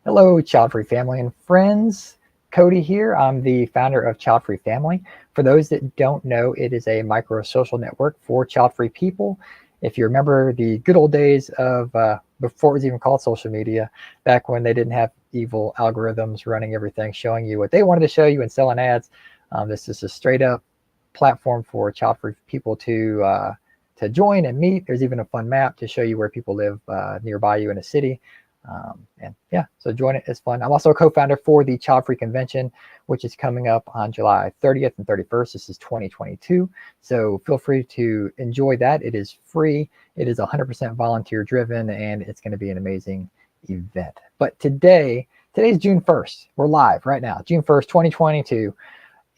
Hello, Childfree family and friends. Cody here. I'm the founder of Childfree Family. For those that don't know, it is a micro social network for child-free people. If you remember the good old days of before it was even called social media, back when they didn't have evil algorithms running everything, showing you what they wanted to show you and selling ads, this is a straight up platform for child-free people to join and meet. There's even a fun map to show you where people live nearby you in a city. And yeah, so join it. It's fun. I'm also a co-founder for the Child Free Convention, which is coming up on July 30th and 31st. This is 2022. So feel free to enjoy that. It is free. It is 100% volunteer driven, and it's going to be an amazing event. But today's June 1st. We're live right now, June 1st, 2022.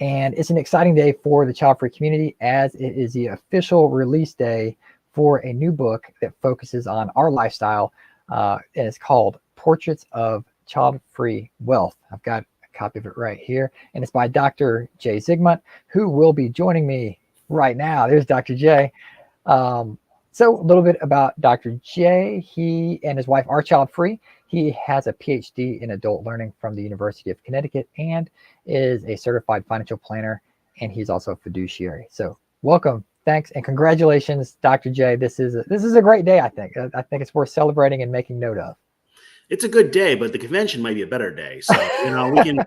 And it's an exciting day for the child free community, as it is the official release day for a new book that focuses on our lifestyle. And it's called Portraits of Childfree Wealth. I've got a copy of it right here, and it's by Dr. Jay Zygmunt, who will be joining me right now. There's Dr. Jay. So a little bit about Dr. Jay. He and his wife are child-free. He has a PhD in adult learning from the University of Connecticut and is a certified financial planner, and he's also a fiduciary. So welcome. Thanks and congratulations, Dr. J. This is a great day. I think it's worth celebrating and making note of. It's a good day, but the convention might be a better day. So we can.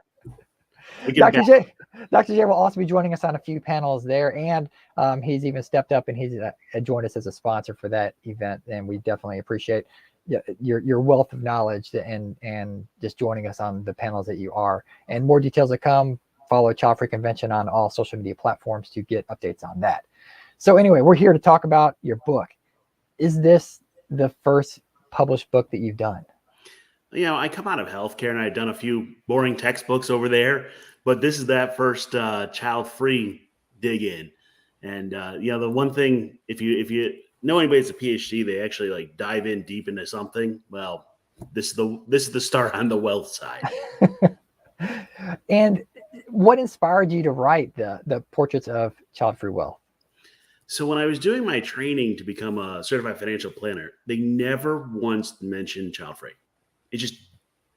Dr. J will also be joining us on a few panels there, and he's even stepped up and he's joined us as a sponsor for that event. And we definitely appreciate your wealth of knowledge and just joining us on the panels that you are. And more details to come. Follow Child Free Convention on all social media platforms to get updates on that. So anyway, we're here to talk about your book. Is this the first published book that you've done? I come out of healthcare and I've done a few boring textbooks over there, but this is that first child-free dig in. And the one thing, if you know anybody that's a PhD, they actually like dive in deep into something. Well, this is the start on the wealth side. And what inspired you to write the Portraits of Childfree Wealth? So when I was doing my training to become a certified financial planner, they never once mentioned child free. It just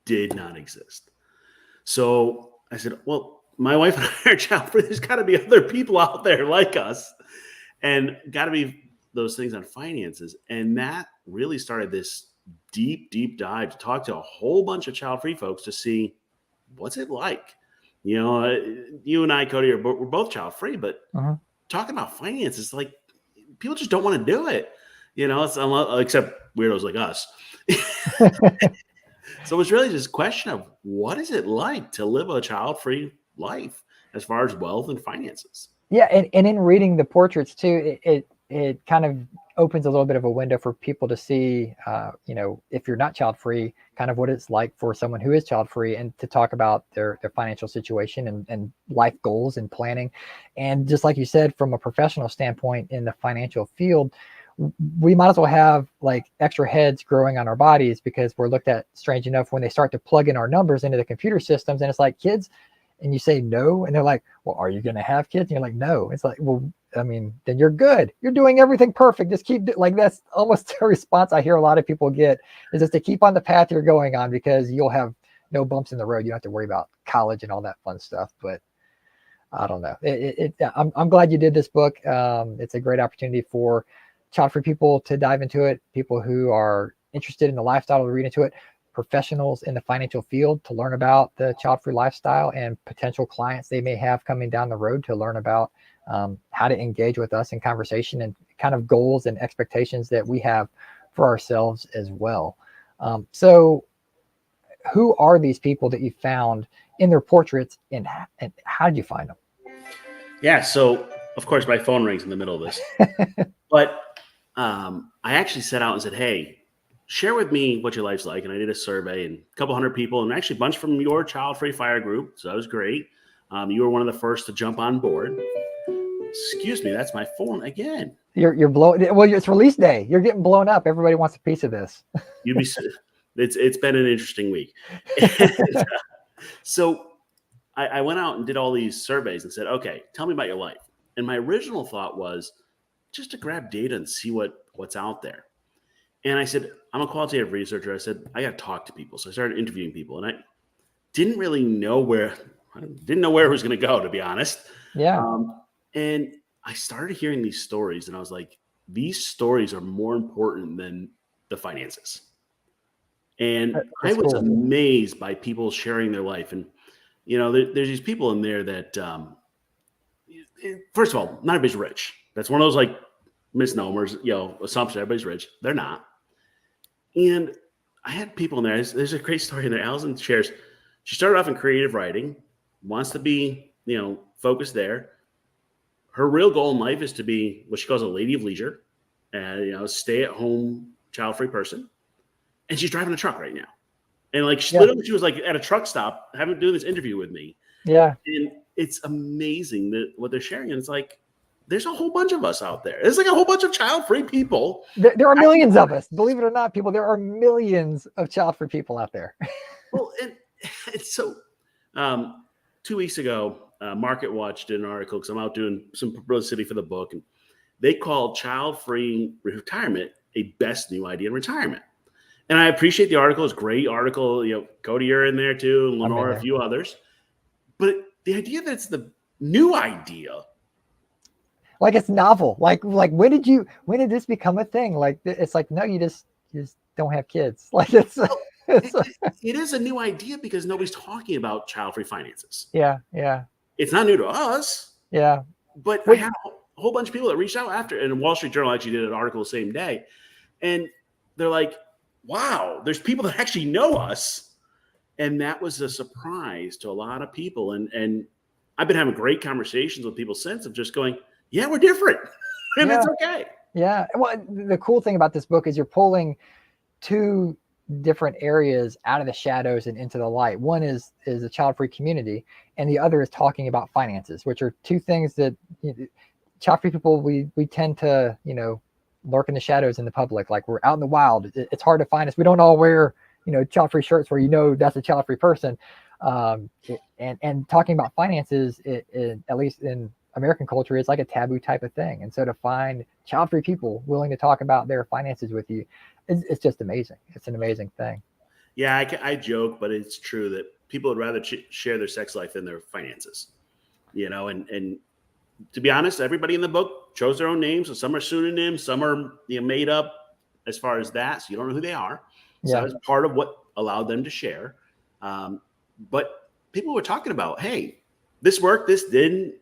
did not exist. So I said, well, my wife and I are child free. There's got to be other people out there like us, and got to be those things on finances. And that really started this deep, deep dive to talk to a whole bunch of child free folks to see what's it like. You and I, Cody, we're both child free, but talking about finances, like people just don't want to do it. It's except weirdos like us. So it's really just a question of what is it like to live a child-free life as far as wealth and finances. Yeah, and in reading the portraits too, it kind of opens a little bit of a window for people to see, if you're not child-free, kind of what it's like for someone who is child-free, and to talk about their financial situation and life goals and planning. And just like you said, from a professional standpoint in the financial field, we might as well have like extra heads growing on our bodies, because we're looked at strange enough when they start to plug in our numbers into the computer systems, and it's like, kids, and you say no, and they're like, well, are you going to have kids? And you're like, no. It's like, well, I mean, then you're good. You're doing everything perfect. Just keep like, that's almost a response I hear a lot of people get, is just to keep on the path you're going on, because you'll have no bumps in the road. You don't have to worry about college and all that fun stuff. But I don't know. I'm glad you did this book. It's a great opportunity for child-free people to dive into it, people who are interested in the lifestyle to read into it, professionals in the financial field to learn about the child-free lifestyle, and potential clients they may have coming down the road to learn about how to engage with us in conversation, and kind of goals and expectations that we have for ourselves as well. So who are these people that you found in their portraits, and how did you find them? Yeah, so of course my phone rings in the middle of this, but I actually set out and said, hey, share with me what your life's like. And I did a survey, and a couple hundred people, and actually a bunch from your child-free fire group. So that was great. You were one of the first to jump on board. Excuse me, that's my phone again. You're blowing. Well, it's release day. You're getting blown up. Everybody wants a piece of this. It's been an interesting week. So I went out and did all these surveys and said, okay, tell me about your life. And my original thought was just to grab data and see what's out there. And I said, I'm a qualitative researcher. I said, I got to talk to people. So I started interviewing people, and I didn't really know where, I didn't know where it was going to go, to be honest. Yeah. And I started hearing these stories, and I was like, these stories are more important than the finances. And I That's was cool. amazed by people sharing their life. And, there's these people in there that, first of all, not everybody's rich. That's one of those like misnomers, assumption everybody's rich. They're not. And I had people in there. There's a great story in there. Allison shares, she started off in creative writing, wants to be, focused there. Her real goal in life is to be what she calls a lady of leisure, and stay at home, child free person. And she's driving a truck right now. And like she was like at a truck stop having doing this interview with me. Yeah. And it's amazing that what they're sharing. And it's like, there's a whole bunch of us out there. There's like a whole bunch of child-free people. There are millions of us. Believe it or not, people, there are millions of child-free people out there. Well, and so 2 weeks ago, Market Watch did an article because I'm out doing some publicity for the book, and they called child-free retirement a best new idea in retirement. And I appreciate the article. It's a great article. Cody, you're in there too, and Lenore, a few others. But the idea that it's the new idea, like it's novel. Like when did this become a thing? Like it's like, no, you just don't have kids. Like it is a new idea because nobody's talking about child-free finances. Yeah. It's not new to us. Yeah. But I had a whole bunch of people that reached out after, and Wall Street Journal actually did an article the same day. And they're like, wow, there's people that actually know us. And that was a surprise to a lot of people. And I've been having great conversations with people since of just going, yeah, we're different. And it's okay. Yeah. Well, the cool thing about this book is you're pulling two different areas out of the shadows and into the light. One is the child-free community, and the other is talking about finances, which are two things that child-free people, we tend to, lurk in the shadows in the public. Like we're out in the wild. It's hard to find us. We don't all wear, child-free shirts where that's a child-free person. And talking about finances, at least in American culture, is like a taboo type of thing. And so to find child-free people willing to talk about their finances with you, it's just amazing. It's an amazing thing. Yeah, I joke, but it's true that people would rather share their sex life than their finances. And to be honest, everybody in the book chose their own names. So some are pseudonyms, some are made up as far as that. So you don't know who they are. So that was part of what allowed them to share. But people were talking about, hey, this worked, this didn't.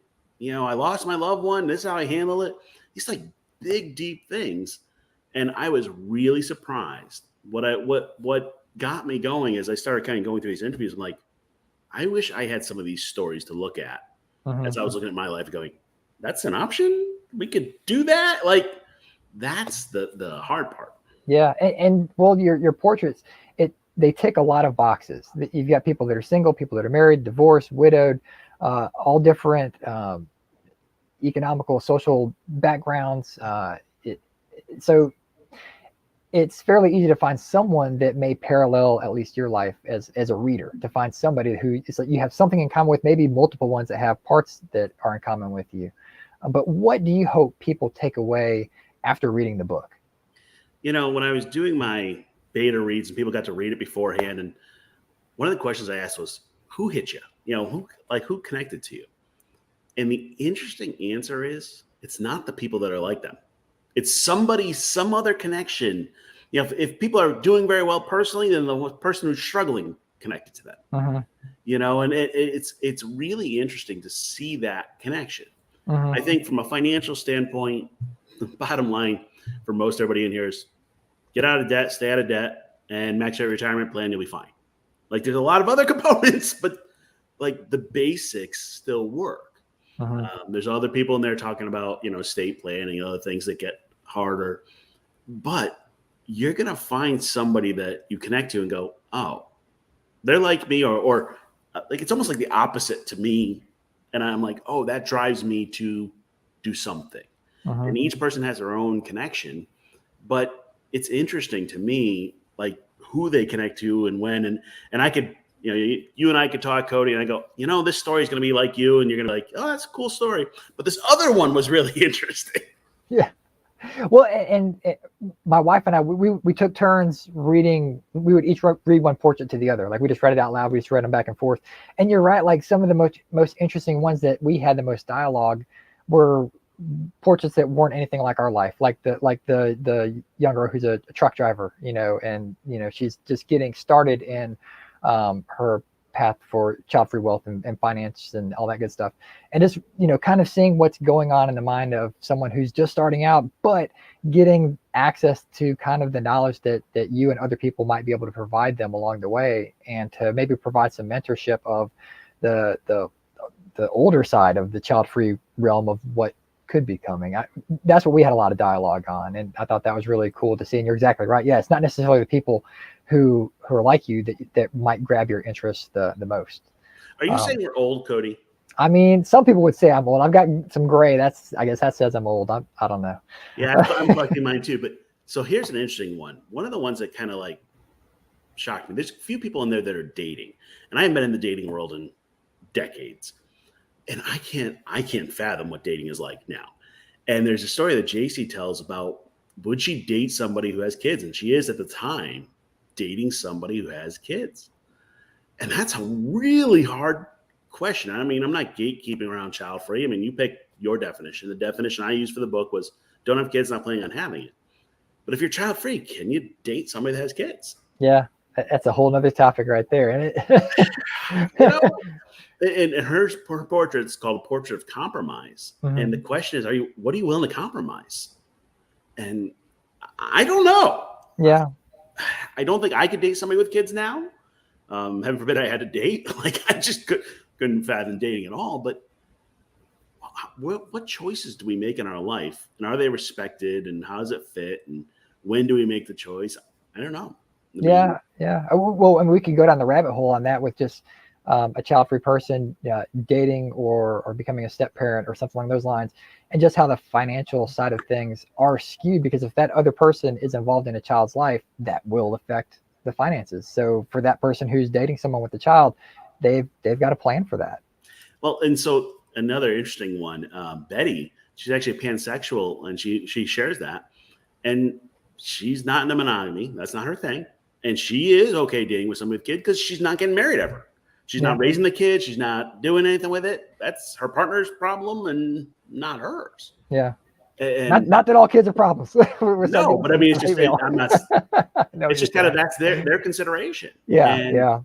I lost my loved one. This is how I handle it. These like big, deep things. And I was really surprised. What got me going as I started kind of going through these interviews, I'm like, I wish I had some of these stories to look at as I was looking at my life going, that's an option? We could do that? Like, that's the hard part. Yeah. And well, your portraits, they tick a lot of boxes. You've got people that are single, people that are married, divorced, widowed, all different economical, social backgrounds. So it's fairly easy to find someone that may parallel at least your life as a reader, to find somebody who is like you have something in common with, maybe multiple ones that have parts that are in common with you. But what do you hope people take away after reading the book? When I was doing my beta reads and people got to read it beforehand, and one of the questions I asked was, who hit you? Who connected to you? And the interesting answer is, it's not the people that are like them. It's some other connection. If people are doing very well personally, then the person who's struggling connected to them. And it's really interesting to see that connection. I think from a financial standpoint, the bottom line for most everybody in here is get out of debt, stay out of debt, and max out your retirement plan. You'll be fine. Like there's a lot of other components, but like the basics still work. There's other people in there talking about, estate planning and other things that get harder, but you're going to find somebody that you connect to and go, oh, they're like me, or like, it's almost like the opposite to me. And I'm like, oh, that drives me to do something. And each person has their own connection, but it's interesting to me, like who they connect to and when, and I could, you and I could talk, Cody, and I go, this story is going to be like you, and you're going to be like, oh, that's a cool story. But this other one was really interesting. Yeah. Well, and my wife and I, we took turns reading. We would each read one portrait to the other. Like we just read it out loud. We just read them back and forth. And you're right. Like some of the most interesting ones that we had the most dialogue were portraits that weren't anything like our life. Like the young girl who's a truck driver, and she's just getting started in her path for child-free wealth and finance and all that good stuff, and just kind of seeing what's going on in the mind of someone who's just starting out, but getting access to kind of the knowledge that you and other people might be able to provide them along the way, and to maybe provide some mentorship of the older side of the child-free realm of what could be coming. That's what we had a lot of dialogue on, and I thought that was really cool to see. And you're exactly right. Yeah, it's not necessarily the people who are like you that might grab your interest the most. Are you saying you're old, Cody? I mean, some people would say I'm old. I've got some gray. I guess that says I'm old. I don't know. Yeah, I'm collecting mine too. But so here's an interesting one. One of the ones that kind of like shocked me. There's a few people in there that are dating, and I haven't been in the dating world in decades, and I can't fathom what dating is like now. And there's a story that JC tells about, would she date somebody who has kids? And she is at the time dating somebody who has kids. And that's a really hard question. I mean, I'm not gatekeeping around child free. I mean, you pick your definition. The definition I used for the book was don't have kids, not planning on having it. But if you're child free, can you date somebody that has kids? Yeah, that's a whole nother topic right there, isn't it? And her portrait's called Portrait of Compromise. Mm-hmm. And the question is, what are you willing to compromise? And I don't know. Yeah. I don't think I could date somebody with kids now. Heaven forbid I had to date. Like I just couldn't fathom dating at all. But what choices do we make in our life? And are they respected? And how does it fit? And when do we make the choice? I don't know. Yeah. Well, and we could go down the rabbit hole on that with just a child-free person dating or becoming a step parent or something along those lines, and just how the financial side of things are skewed, because if that other person is involved in a child's life, that will affect the finances. So for that person who's dating someone with a child, they've got a plan for that. Well, and so another interesting one, Betty, she's actually pansexual, and she shares that, and she's not into monogamy. That's not her thing. And she is okay dating with somebody with kids because she's not getting married ever. She's not raising the kid. She's not doing anything with it. That's her partner's problem and not hers. Yeah. And not that all kids are problems. No, but I mean, it's just, I'm not, it's just kind of, that's their consideration. Yeah. And yeah.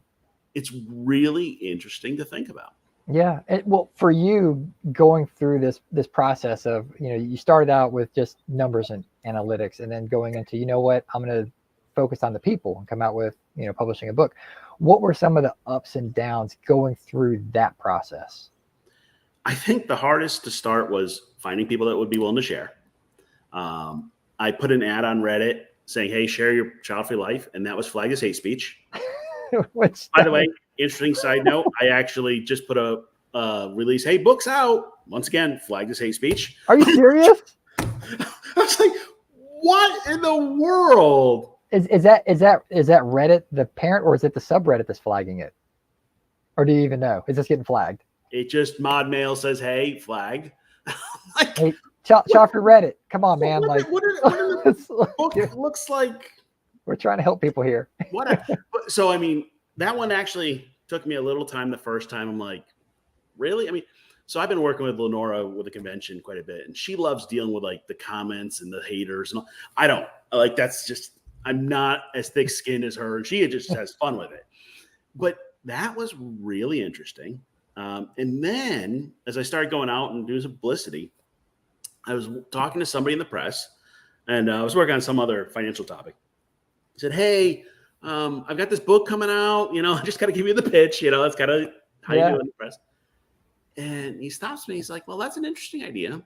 It's really interesting to think about. Yeah. Well, for you going through this process of, you started out with just numbers and analytics, and then going into, I'm going to focus on the people and come out with, publishing a book. What were some of the ups and downs going through that process? I think the hardest to start was finding people that would be willing to share. I put an ad on Reddit saying, hey, share your child-free life. And that was flagged as hate speech. By the way, interesting side note, I actually just put a release, hey, book's out. Once again, flagged as hate speech. Are you serious? I was like, what in the world? Is that Reddit the parent, or is it the subreddit that's flagging it? Or do you even know? Is this getting flagged? It just mod mail says, hey, flagged. Like, hey, Child-free Reddit. Come on, man. What the book looks like. We're trying to help people here. So, I mean, that one actually took me a little time the first time. I'm like, really? I mean, so I've been working with Lenora with the convention quite a bit, and she loves dealing with like the comments and the haters. And all. I don't. Like, that's just, I'm not as thick-skinned as her, and she just has fun with it. But that was really interesting. And then as I started going out and doing some publicity, I was talking to somebody in the press, and I was working on some other financial topic. I said, hey, I've got this book coming out. I just got to give you the pitch. That's kind of how you do it in the press. And he stops me. He's like, well, that's an interesting idea.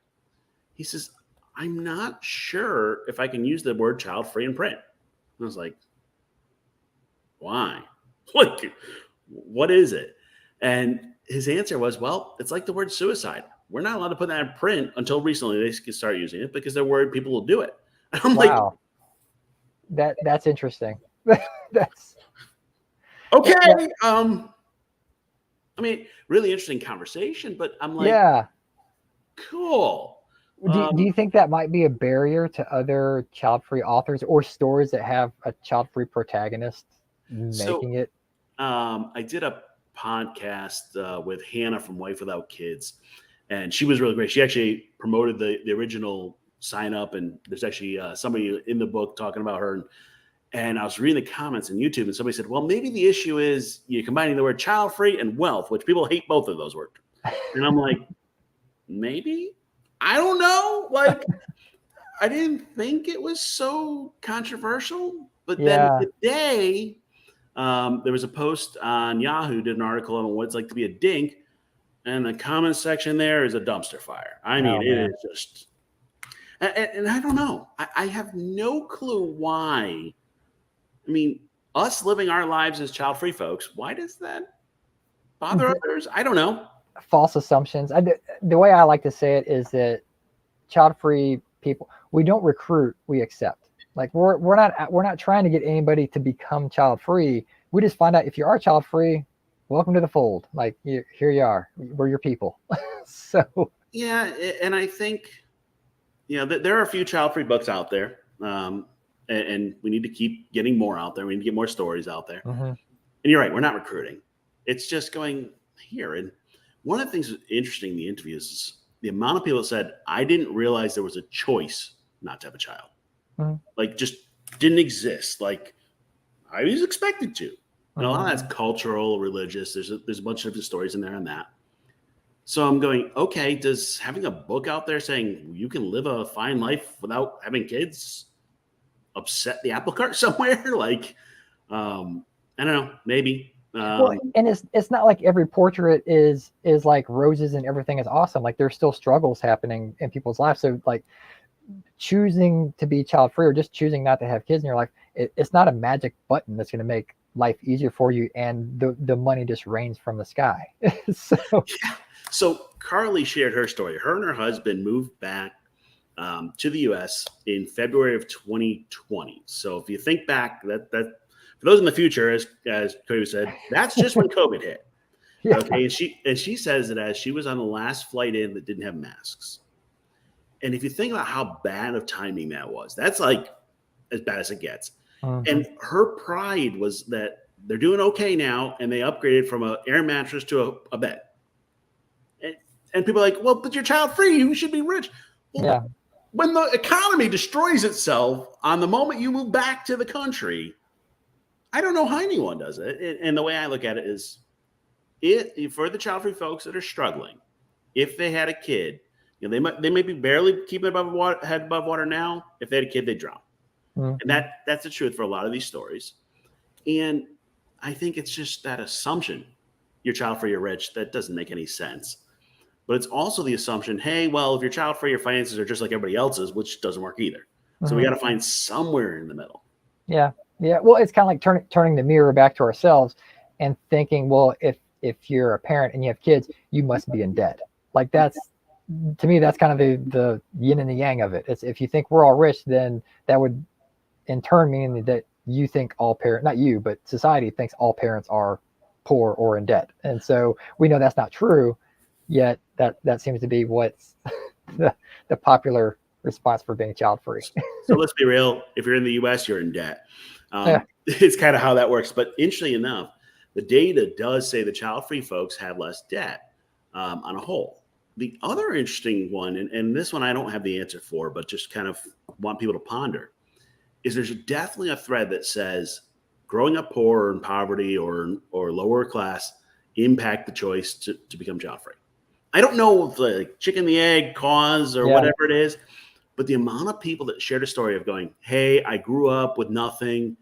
He says, I'm not sure if I can use the word child-free in print. And I was like, why? What is it? And his answer was, well, it's like the word suicide. We're not allowed to put that in print until recently they can start using it because they're worried people will do it. And I'm wow. That's interesting. That's okay. I mean, really interesting conversation, but I'm like, yeah, cool. Do you think that might be a barrier to other child-free authors or stories that have a child-free protagonist So making it? I did a podcast with Hannah from Wife Without Kids, and she was really great. She actually promoted the original sign up, and there's actually somebody in the book talking about her. And I was reading the comments on YouTube, and somebody said, "Well, maybe the issue is you're combining the word child free and wealth, which people hate both of those words." And I'm like, maybe I don't know. Like, I didn't think it was so controversial, but then Yeah. today there was a post on Yahoo did an article on what it's like to be a dink, and the comment section there is a dumpster fire. I mean, Oh it man. is just, and I don't know. I have no clue why. I mean, us living our lives as child-free folks, why does that bother others? I don't know. False assumptions. The way I like to say it is that child-free people, we don't recruit, we accept. Like we're not trying to get anybody to become child-free. We just find out if you are child-free, welcome to the fold. Like here you are. We're your people. So Yeah, and I think there are a few child-free books out there, and we need to keep getting more out there. We need to get more stories out there. mhm. And you're right, we're not recruiting. It's just going here. And one of the things that's interesting in the interviews is the amount of people that said, I didn't realize there was a choice not to have a child. Mhm. Like, just didn't exist. Like, I was expected to. And a lot of Mhm. that's cultural, religious. There's a bunch of different stories in there on that. So I'm going, okay, does having a book out there saying you can live a fine life without having kids upset the apple cart somewhere? Like, I don't know, maybe. Well, and it's not like every portrait is like roses and everything is awesome. Like there's still struggles happening in people's lives. So like choosing to be child free or just choosing not to have kids in your life, it's not a magic button that's going to make life easier for you and the money just rains from the sky. So Yeah. So Carly shared her story. Her and her husband moved back to the U.S. in February of 2020. So if you think back, that for those in the future, as Cody said, that's just when COVID hit. yeah. Okay, and she says that as she was on the last flight in that didn't have masks. And if you think about how bad of timing that was, that's like as bad as it gets. Mhm. And her pride was that they're doing okay now, and they upgraded from an air mattress to a bed. And people are like, well, but you're child free. You should be rich. Well, Yeah. when the economy destroys itself on the moment you move back to the country, I don't know how anyone does it. And the way I look at it is, for the child free folks that are struggling, if they had a kid, they may be barely keeping head above water now. If they had a kid, they drown, Mhm. and that's the truth for a lot of these stories. And I think it's just that assumption, you're child free, you're rich. That doesn't make any sense. But it's also the assumption, hey, well, if you're child free, your finances are just like everybody else's, which doesn't work either. So we Mhm. got to find somewhere in the middle. Yeah. Yeah. Well, it's kind of like turning the mirror back to ourselves and thinking, well, if you're a parent and you have kids, you must be in debt. Like that's to me, that's kind of the yin and the yang of it. It's if you think we're all rich, then that would in turn mean that you think all parents, not you, but society thinks all parents are poor or in debt. And so we know that's not true. Yet that seems to be what's the, the popular response for being child free. So let's be real. If you're in the US, you're in debt. Yeah. It's kind of how that works. But interestingly enough, the data does say the child free folks have less debt on a whole. The other interesting one, and this one I don't have the answer for, but just kind of want people to ponder, is there's definitely a thread that says growing up poor or in poverty or lower class impact the choice to become child free. I don't know if the chicken the egg cause or Yeah. whatever it is, but the amount of people that shared a story of going, hey, I grew up with nothing.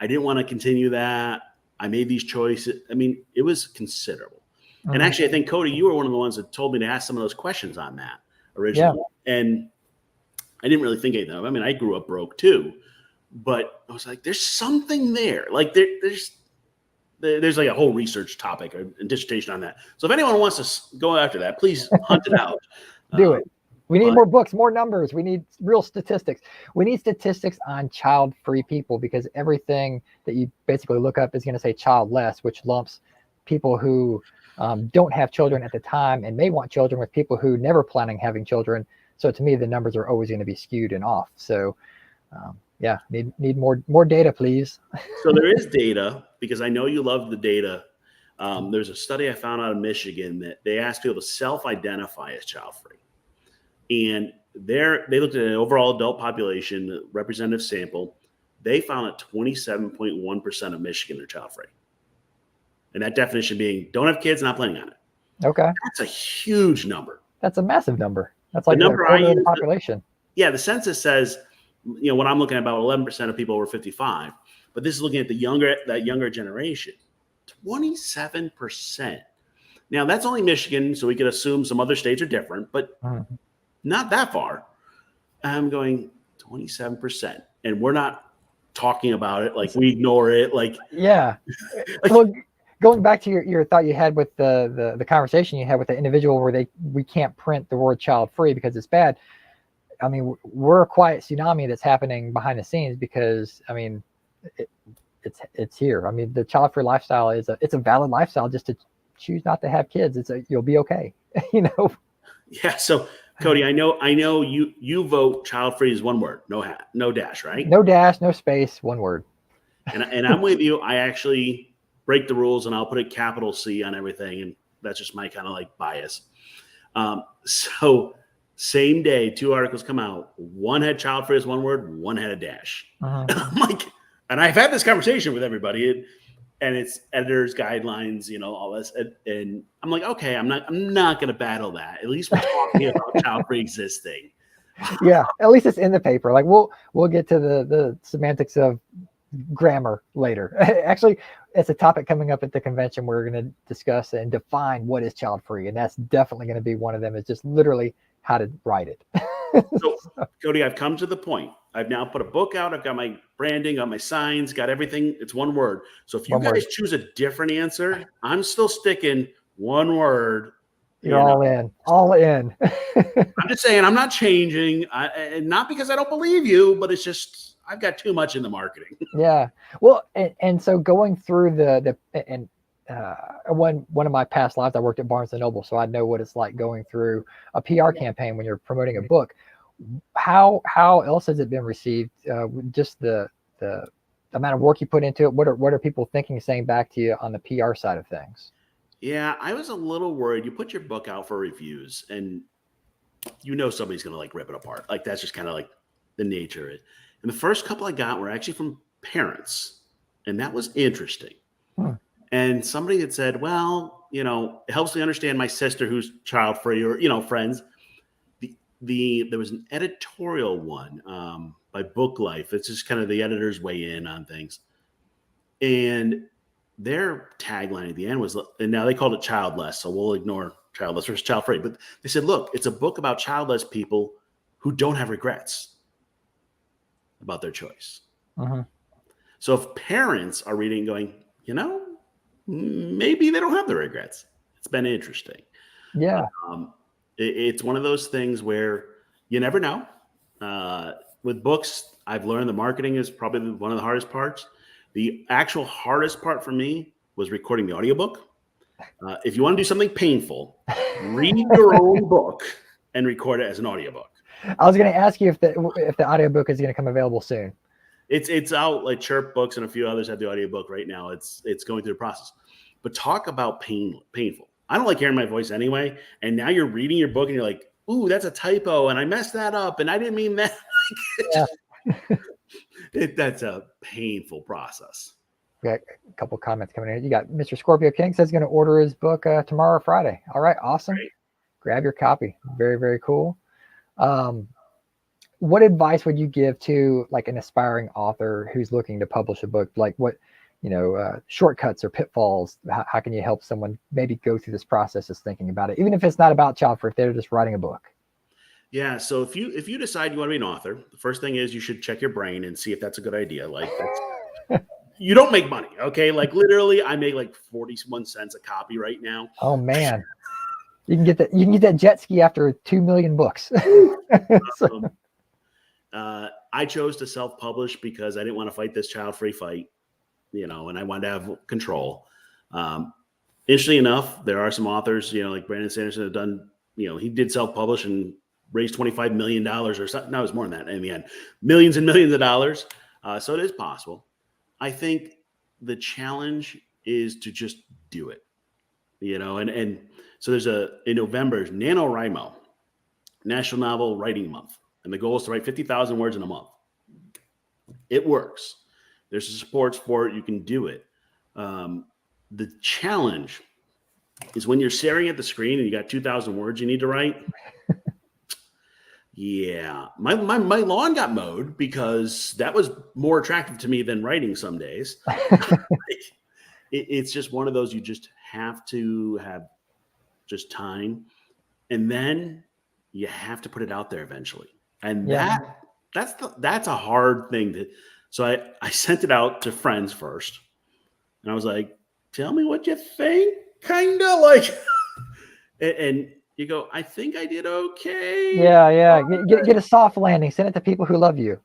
I didn't want to continue that. I made these choices. I mean, it was considerable. And Mhm. actually, I think, Cody, you were one of the ones that told me to ask some of those questions on that Yeah. originally. And I didn't really think anything of it. I mean, I grew up broke too, but I was like, there's something there. Like there's like a whole research topic or dissertation on that. So if anyone wants to go after that, please hunt it out. Do Uh, it. We need but more books, more numbers. We need real statistics. We need statistics on child-free people because everything that you basically look up is going to say childless, which lumps people who don't have children at the time and may want children with people who never planning having children. So to me, the numbers are always going to be skewed and off. So yeah, need more data, please. So there is data, because I know you love the data. There's a study I found out of Michigan that they asked people to self-identify as child-free. And they looked at an overall adult population, a representative sample. They found that 27.1% of Michigan are child-free. And that definition being don't have kids, not planning on it. Okay. That's a huge number. That's a massive number. That's like the number a quarter I of the use, population. Yeah, the census says, when I'm looking at about 11% of people over 55, but this is looking at that younger generation, 27%. Now that's only Michigan, so we could assume some other states are different, but not that far. I'm going 27%, and we're not talking about it like we ignore it. Like, yeah. Well, going back to your thought you had with the conversation you had with the individual where we can't print the word child free because it's bad. I mean, we're a quiet tsunami that's happening behind the scenes because, I mean, it's here. I mean, the child-free lifestyle it's a valid lifestyle. Just to choose not to have kids, you'll be okay. Yeah. So Cody, I know you vote child-free is one word, no dash, right? No dash, no space, one word. And I'm with you. I actually break the rules and I'll put a capital C on everything, and that's just my kind of like bias. So same day, 2 articles come out. One had child-free as one word, one had a dash. And I'm like, and I've had this conversation with everybody, and it's editors' guidelines, all this. And I'm like, okay, I'm not going to battle that. At least we're talking about child-free existing. Yeah, at least it's in the paper. Like we'll get to the semantics of grammar later. Actually, it's a topic coming up at the convention. We're going to discuss and define what is child-free, and that's definitely going to be one of them. Is just literally how to write it. So, Cody, I've come to the point. I've now put a book out. I've got my branding, got my signs, got everything. It's one word. So if you guys choose a different answer, I'm still sticking one word. You're all in. All in. I'm just saying I'm not changing. And not because I don't believe you, but it's just I've got too much in the marketing. Yeah. Well, and so going through one of my past lives, I worked at Barnes & Noble, so I know what it's like going through a PR campaign when you're promoting a book. How else has it been received? Just the amount of work you put into it. What are people thinking, saying back to you on the PR side of things? Yeah, I was a little worried. You put your book out for reviews, and somebody's going to like rip it apart. Like that's just kind of like the nature of it. And the first couple I got were actually from parents, and that was interesting. And somebody had said, well, it helps me understand my sister who's child-free, or, friends. There was an editorial one by Book Life. It's just kind of the editors weigh in on things. And their tagline at the end was, and now they called it childless, so we'll ignore childless versus child-free. But they said, look, it's a book about childless people who don't have regrets about their choice. So if parents are reading and going, maybe they don't have the regrets. It's been interesting. Yeah. It's one of those things where you never know. With books, I've learned the marketing is probably one of the hardest parts. The actual hardest part for me was recording the audiobook. If you want to do something painful, read your own book and record it as an audiobook. I was going to ask you if the audiobook is going to come available soon. It's out. Like Chirp Books and a few others have the audiobook right now. It's going through the process. But talk about painful. I don't like hearing my voice anyway. And now you're reading your book and you're like, ooh, that's a typo. And I messed that up. And I didn't mean that. That's a painful process. We got a couple comments coming in. You got Mr. Scorpio King says he's going to order his book tomorrow or Friday. All right. Awesome. Great. Grab your copy. Very, very cool. What advice would you give to like an aspiring author who's looking to publish a book? Like what, shortcuts or pitfalls? How can you help someone maybe go through this process of thinking about it, even if it's not about child-free, if they're just writing a book? Yeah. So if you decide you want to be an author, the first thing is you should check your brain and see if that's a good idea. Like you don't make money. Okay. Like literally I make like 41 cents a copy right now. Oh man. You can get that jet ski after 2 million books. I chose to self-publish because I didn't want to fight this child-free fight, and I wanted to have control. Interestingly enough, there are some authors, like Brandon Sanderson have done, he did self-publish and raise $25 million or something. No, it was more than that in the end, millions and millions of dollars. So it is possible. I think the challenge is to just do it, and so in November, is NaNoWriMo, National Novel Writing Month. And the goal is to write 50,000 words in a month. It works. There's a support for it. You can do it. The challenge is when you're staring at the screen and you got 2,000 words you need to write. Yeah, my lawn got mowed because that was more attractive to me than writing some days. It's just one of those, you just have to have just time, and then you have to put it out there eventually. And that's a hard thing so I sent it out to friends first, and I was like, tell me what you think, kind of like, and you go, I think I did okay. Yeah. Get a soft landing. Send it to people who love you.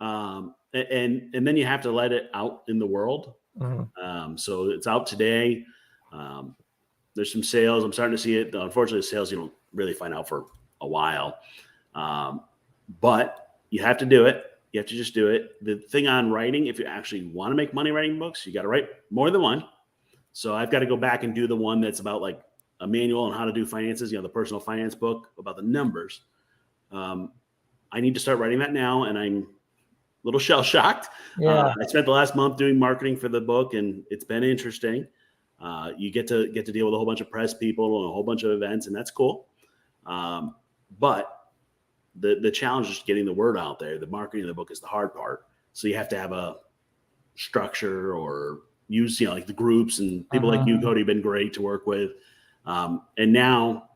And then you have to let it out in the world. Mm-hmm. So it's out today. There's some sales. I'm starting to see it. Unfortunately, the sales you don't really find out for a while. But you have to do it. You have to just do it. The thing on writing, if you actually want to make money writing books, you got to write more than one. So I've got to go back and do the one that's about like a manual on how to do finances, the personal finance book about the numbers. I need to start writing that now, and I'm a little shell shocked. Yeah. I spent the last month doing marketing for the book, and it's been interesting. You get to deal with a whole bunch of press people and a whole bunch of events, and that's cool. But the challenge is getting the word out there. The marketing of the book is the hard part. So you have to have a structure or use, like the groups, and people like you, Cody, have been great to work with. And now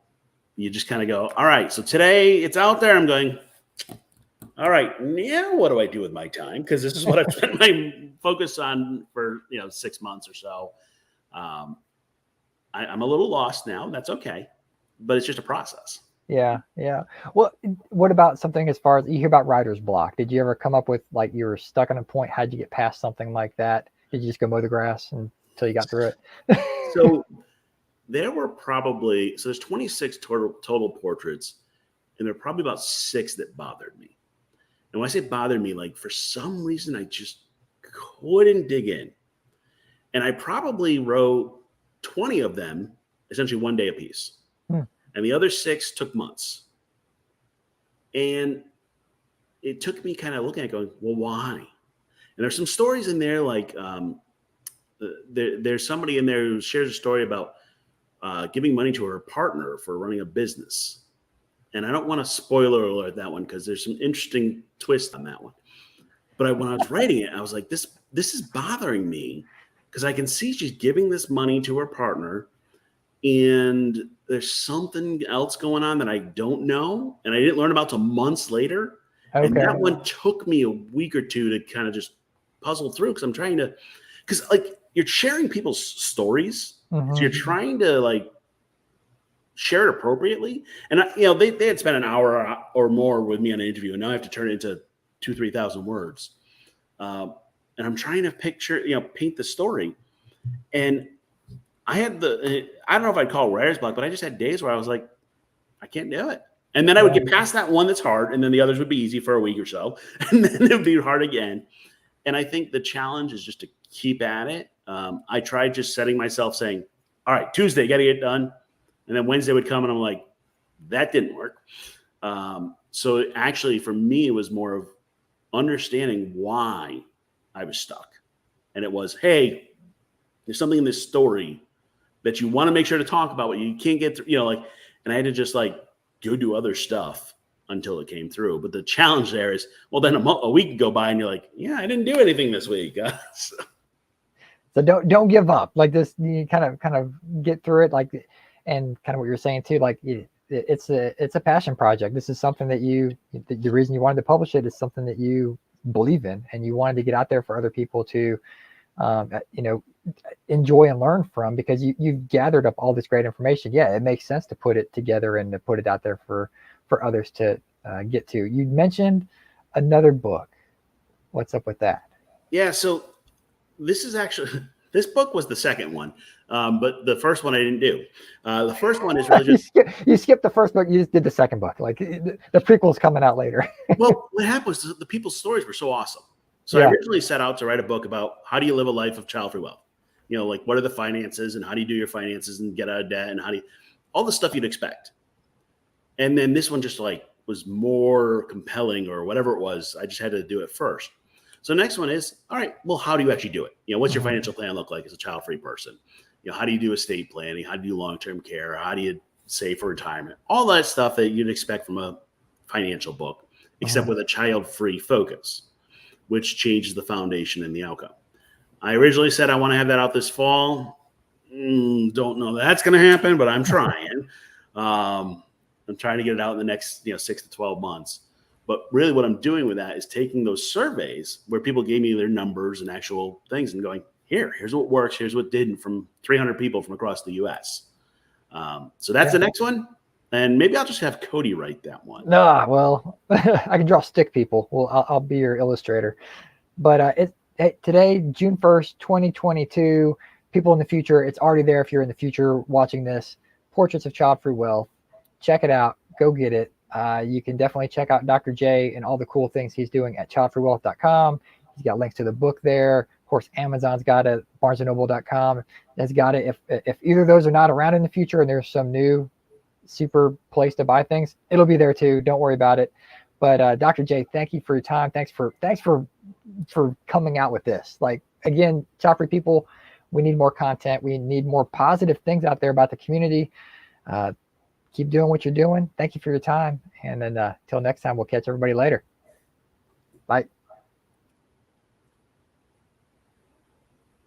you just kind of go, all right, so today it's out there. I'm going, all right, now what do I do with my time? Because this is what I've spent my focus on for 6 months or so. I'm a little lost now. That's okay, but it's just a process. Yeah. Well, what about something as far as you hear about writer's block? Did you ever come up with, like, you were stuck on a point? How'd you get past something like that? Did you just go mow the grass until you got through it? So there were there's 26 total portraits, and there are probably about 6 that bothered me. And when I say bothered me, like for some reason, I just couldn't dig in. And I probably wrote 20 of them, essentially one day a piece. And the other 6 took months. And it took me kind of looking at going, well, why? And there's some stories in there, like there's somebody in there who shares a story about giving money to her partner for running a business. And I don't want to spoiler alert that one because there's some interesting twist on that one. But when I was writing it, I was like, this is bothering me because I can see she's giving this money to her partner, and there's something else going on that I don't know, and I didn't learn about till months later. Okay. And that one took me a week or two to kind of just puzzle through, because like you're sharing people's stories, so you're trying to like share it appropriately. And they had spent an hour or more with me on an interview, and now I have to turn it into 2,000-3,000 words. And I'm trying to paint the story. And I had I don't know if I'd call it writer's block, but I just had days where I was like, I can't do it. And then I would get past that one that's hard, and then the others would be easy for a week or so, and then it would be hard again. And I think the challenge is just to keep at it. I tried just setting myself saying, all right, Tuesday, got to get done. And then Wednesday would come, and I'm like, that didn't work. So actually, for me, it was more of understanding why I was stuck. And it was, hey, there's something in this story that you want to make sure to talk about, but you can't get through, and I had to just like go do other stuff until it came through. But the challenge there is, well, then a week would go by and you're like, yeah, I didn't do anything this week. So don't give up. Like this, you kind of get through it. Like, and kind of what you're saying too, like it's a passion project. This is something that the reason you wanted to publish it is something that you believe in, and you wanted to get out there for other people to, enjoy and learn from, because you've gathered up all this great information. Yeah, it makes sense to put it together and to put it out there for others to get to. You mentioned another book. What's up with that? Yeah, so this is This book was the second one, but the first one I didn't do. The first one is really just you skipped the first book. You just did the second book. Like the prequel's coming out later. Well, what happened was the people's stories were so awesome. So I originally set out to write a book about how do you live a life of child-free wealth. You know, like what are the finances and how do you do your finances and get out of debt and how do you, all the stuff you'd expect. And then this one just like was more compelling or whatever it was. I just had to do it first. So next one is, all right, well, how do you actually do it? You know, what's your financial plan look like as a child-free person? You know, how do you do estate planning? How do you do long-term care? How do you save for retirement? All that stuff that you'd expect from a financial book, except with a child-free focus, which changes the foundation and the outcome. I originally said I want to have that out this fall. Don't know that's going to happen, but I'm trying. I'm trying to get it out in the next 6 to 12 months. But really what I'm doing with that is taking those surveys where people gave me their numbers and actual things and going, here's what works, here's what didn't from 300 people from across the U.S. So that's the next one. And maybe I'll just have Cody write that one. No, well, I can draw stick people. Well, I'll be your illustrator. But today, June 1st, 2022, people in the future, it's already there if you're in the future watching this, Portraits of Childfree Wealth. Check it out. Go get it. You can definitely check out Dr. J and all the cool things he's doing at childfreewealth.com. He's got links to the book there. Of course, Amazon's got it. BarnesandNoble.com has got it. If either of those are not around in the future and there's some new super place to buy things, it'll be there too. Don't worry about it. But Dr. J, thank you for your time. Thanks for coming out with this. Like, again, child-free people, we need more content. We need more positive things out there about the community. Keep doing what you're doing. Thank you for your time. And then till next time, we'll catch everybody later. Bye.